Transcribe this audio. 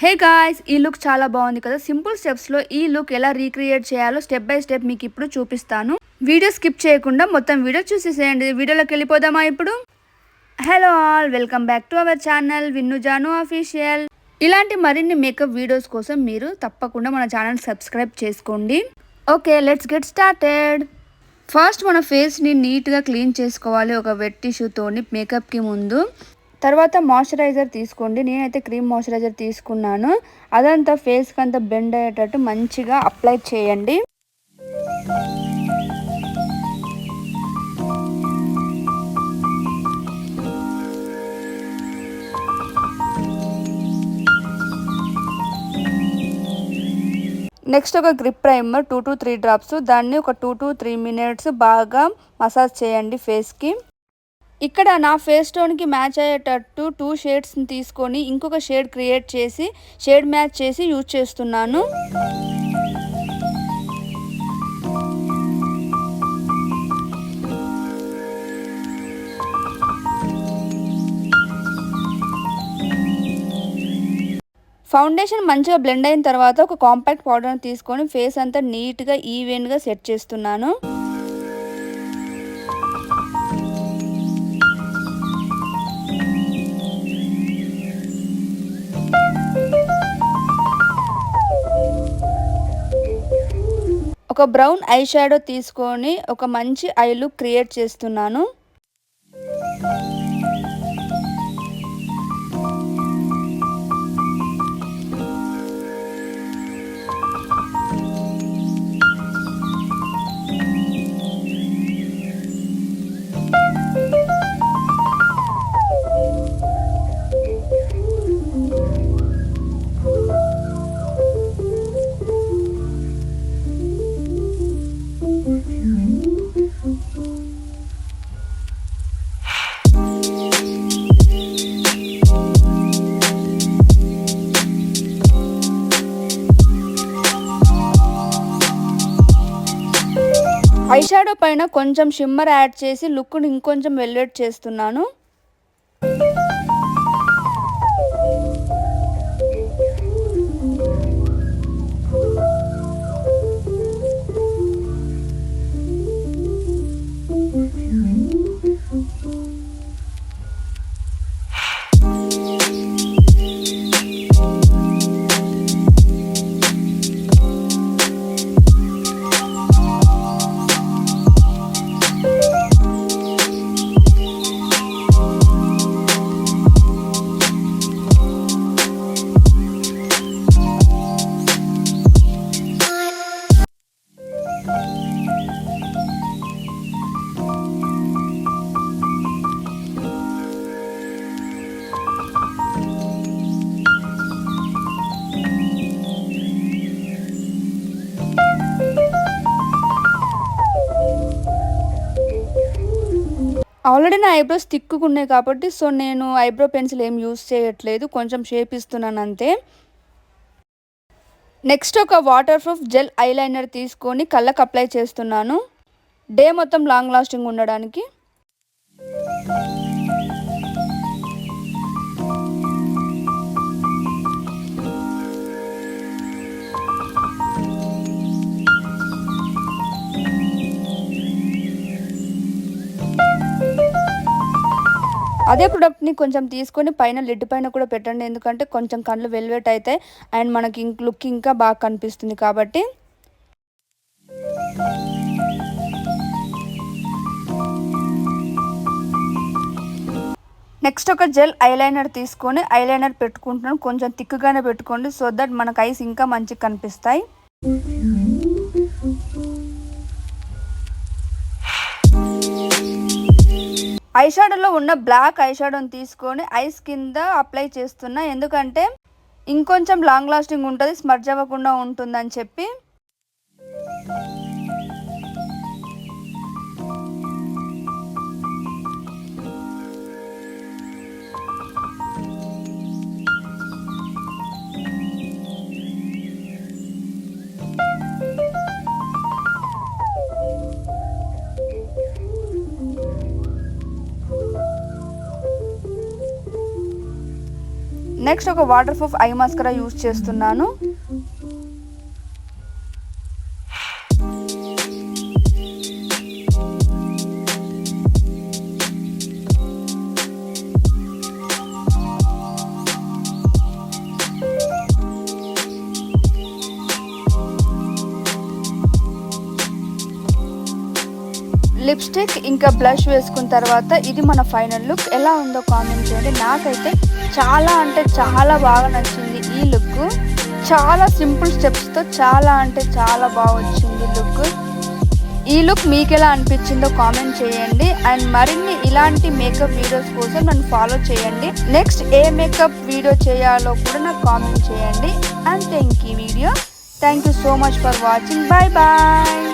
Hey guys, ఈ look చాలా బాగుంది కదా. సింపుల్ స్టెప్స్ లో ఈ లుక్ ఎలా రీక్రియేట్ చేయాలో స్టెప్ బై స్టెప్ మీకు ఇప్పుడు చూపిస్తాను. వీడియో స్కిప్ చేయకుండా మొత్తం వీడియో చూసేసేయండి. వీడియోలోకి వెళ్ళిపోదామా ఇప్పుడు. Hello all, welcome back to our channel Vinnu Janu official. ఇలాంటి మరిన్ని మేకప్ వీడియోస్ కోసం మీరు తప్పకుండా మన ఛానల్ సబ్స్క్రైబ్ చేసుకోండి. Okay, let's get started. First మన ఫేస్ని నీట్గా క్లీన్ చేసుకోవాలి ఒక వెట్ టిష్యూతోని మేకప్కి ముందు. తర్వాత మాయిశ్చరైజర్ తీసుకోండి. నేనైతే క్రీమ్ మాయిశ్చరైజర్ తీసుకున్నాను. అదంతా ఫేస్కి అంతా బెండ్ అయ్యేటట్టు మంచిగా అప్లై చేయండి. నెక్స్ట్ ఒక గ్రిప్ ప్రైమర్ 2 to 3 డ్రాప్స్, దాన్ని ఒక 2 to 3 మినిట్స్ బాగా మసాజ్ చేయండి ఫేస్కి. ఇక్కడ నా ఫేస్ టోన్కి మ్యాచ్ అయ్యేటట్టు 2 షేడ్స్ని తీసుకొని ఇంకొక షేడ్ క్రియేట్ చేసి షేడ్ మ్యాచ్ చేసి యూజ్ చేస్తున్నాను. ఫౌండేషన్ మంచిగా బ్లెండ్ అయిన తర్వాత ఒక కాంపాక్ట్ పౌడర్ని తీసుకొని ఫేస్ అంతా నీట్గా ఈవెన్గా సెట్ చేస్తున్నాను. ఒక బ్రౌన్ ఐ షాడో తీసుకొని ఒక మంచి ఐ లుక్ క్రియేట్ చేస్తున్నాను. ఐ షాడో పైన కొంచెం షిమ్మర్ యాడ్ చేసి లుక్ని ఇంకొంచెం వెల్వెట్ చేస్తున్నాను. ఆల్రెడీ నా ఐబ్రోస్ తిక్కుకున్నాయి కాబట్టి నేను ఐబ్రో పెన్సిల్ ఏం యూస్ చేయట్లేదు, కొంచెం షేప్ ఇస్తున్నాను అంతే. నెక్స్ట్ ఒక వాటర్ ప్రూఫ్ జెల్ ఐలైనర్ తీసుకొని కళ్ళకు అప్లై చేస్తున్నాను, డే మొత్తం లాంగ్ లాస్టింగ్ ఉండడానికి. అదే ప్రొడక్ట్ని కొంచెం తీసుకొని పైన లిడ్ పైన కూడా పెట్టండి, ఎందుకంటే కొంచెం కళ్ళు వెల్వెట్ అవుతాయి అండ్ మనకి లుక్ ఇంకా బాగా కనిపిస్తుంది కాబట్టి. నెక్స్ట్ ఒక జెల్ ఐలైనర్ తీసుకొని ఐలైనర్ పెట్టుకుంటున్నాను. కొంచెం థిక్గానే పెట్టుకోండి, సో దట్ మనకు ఐస్ ఇంకా మంచిగా కనిపిస్తాయి. ఐ షాడోలో ఉన్న బ్లాక్ ఐ షాడోని తీసుకొని ఐస్ కింద అప్లై చేస్తున్నా, ఎందుకంటే ఇంకొంచెం లాంగ్ లాస్టింగ్ ఉంటుంది, స్మర్జ్ అవ్వకుండా ఉంటుందని చెప్పి. నెక్స్ట్ ఒక వాటర్ ప్రూఫ్ ఐ మాస్కరా యూజ్ చేస్తున్నాను. లిప్స్టిక్ ఇంకా బ్లష్ వేసుకున్న తర్వాత ఇది మన ఫైనల్ లుక్. ఎలా ఉందో కామెంట్ చేయండి. నాకైతే చాలా అంటే చాలా బాగా నచ్చింది ఈ లుక్. చాలా సింపుల్ స్టెప్స్తో చాలా అంటే చాలా బాగా వచ్చింది లుక్. ఈ లుక్ మీకు ఎలా అనిపించిందో కామెంట్ చేయండి. అండ్ మరిన్ని ఇలాంటి మేకప్ వీడియోస్ కోసం నన్ను ఫాలో చేయండి. నెక్స్ట్ ఏ మేకప్ వీడియో చేయాలో కూడా నాకు కామెంట్ చేయండి. And thank you so much for watching. Bye bye.